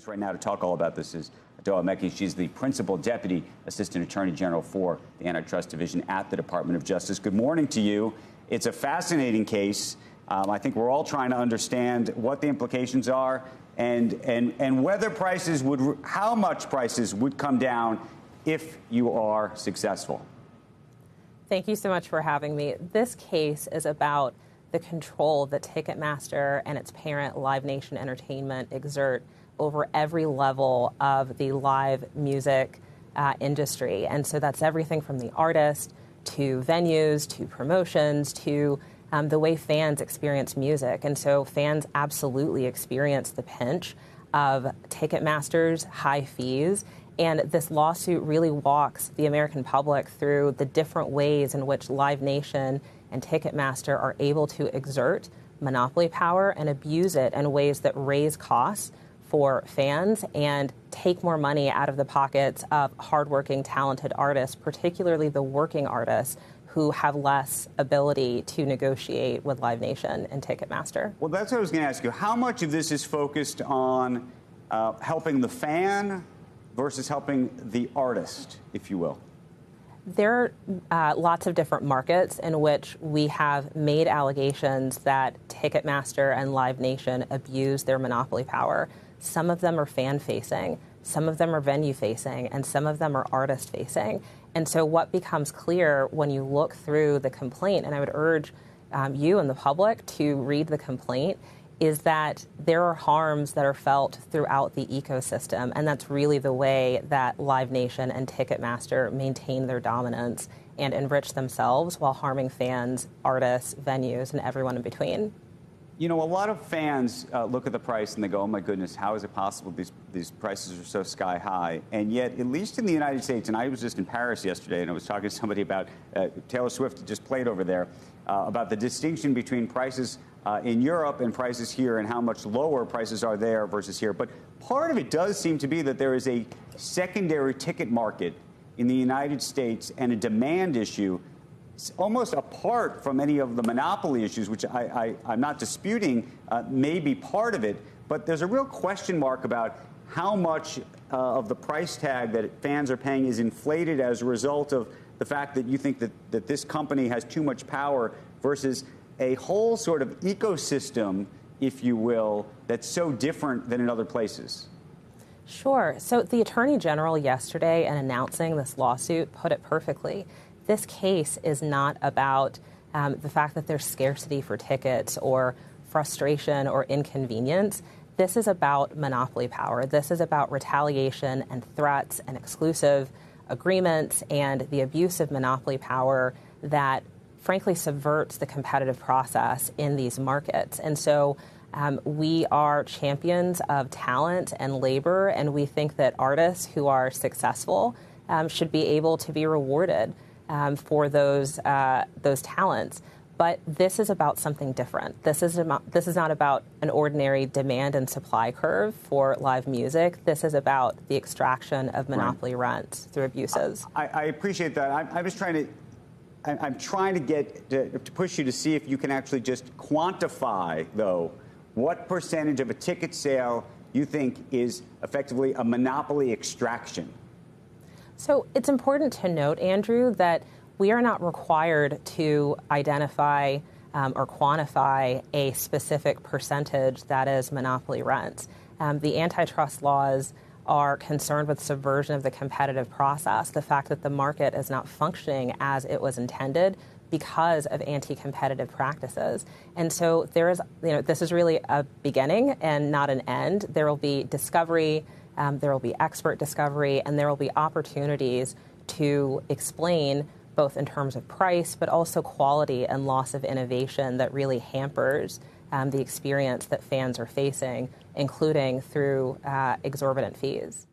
Us right now to talk all about this is Doha Mekki. She's the Principal Deputy Assistant Attorney General for the Antitrust Division at the Department of Justice. Good morning to you. It's a fascinating case. I think we're all trying to understand what the implications are and whether prices would, how much prices would come down if you are successful. Thank you so much for having me. This case is about the control that Ticketmaster and its parent Live Nation Entertainment exert over every level of the live music industry. And so that's everything from the artist to venues to promotions to the way fans experience music. And so fans absolutely experience the pinch of Ticketmaster's high fees. And this lawsuit really walks the American public through the different ways in which Live Nation and Ticketmaster are able to exert monopoly power and abuse it in ways that raise costs for fans and take more money out of the pockets of hardworking, talented artists, particularly the working artists who have less ability to negotiate with Live Nation and Ticketmaster. Well, that's what I was going to ask you. How much of this is focused on helping the fan versus helping the artist, if you will? There are lots of different markets in which we have made allegations that Ticketmaster and Live Nation abuse their monopoly power. Some of them are fan-facing, some of them are venue-facing, and some of them are artist-facing. And so what becomes clear when you look through the complaint, and I would urge you and the public to read the complaint, is that there are harms that are felt throughout the ecosystem. And that's really the way that Live Nation and Ticketmaster maintain their dominance and enrich themselves while harming fans, artists, venues, and everyone in between. You know, a lot of fans look at the price and they go, oh, my goodness, how is it possible these prices are so sky high? And yet, at least in the United States, and I was just in Paris yesterday, and I was talking to somebody about Taylor Swift just played over there, about the distinction between prices in Europe and prices here and how much lower prices are there versus here. But part of it does seem to be that there is a secondary ticket market in the United States and a demand issue almost apart from any of the monopoly issues, which I'm not disputing may be part of it. But there's a real question mark about how much of the price tag that fans are paying is inflated as a result of the fact that you think that this company has too much power versus a whole sort of ecosystem, if you will, that's so different than in other places. Sure. So the Attorney General yesterday, in announcing this lawsuit, put it perfectly. This case is not about the fact that there's scarcity for tickets or frustration or inconvenience. This is about monopoly power. This is about retaliation and threats and exclusive agreements and the abuse of monopoly power that frankly subverts the competitive process in these markets. And so we are champions of talent and labor, and we think that artists who are successful should be able to be rewarded for those talents. But this is about something different. This is not about an ordinary demand and supply curve for live music. This is about the extraction of monopoly rents through abuses. I appreciate that. I'm trying to get to push you to see if you can actually just quantify, though, what percentage of a ticket sale you think is effectively a monopoly extraction. So it's important to note, Andrew, that we are not required to identify or quantify a specific percentage that is monopoly rents. The antitrust laws are concerned with subversion of the competitive process, the fact that the market is not functioning as it was intended because of anti-competitive practices. And so there is, this is really a beginning and not an end. There will be discovery, there will be expert discovery, and there will be opportunities to explain both in terms of price, but also quality and loss of innovation that really hampers the experience that fans are facing, including through exorbitant fees.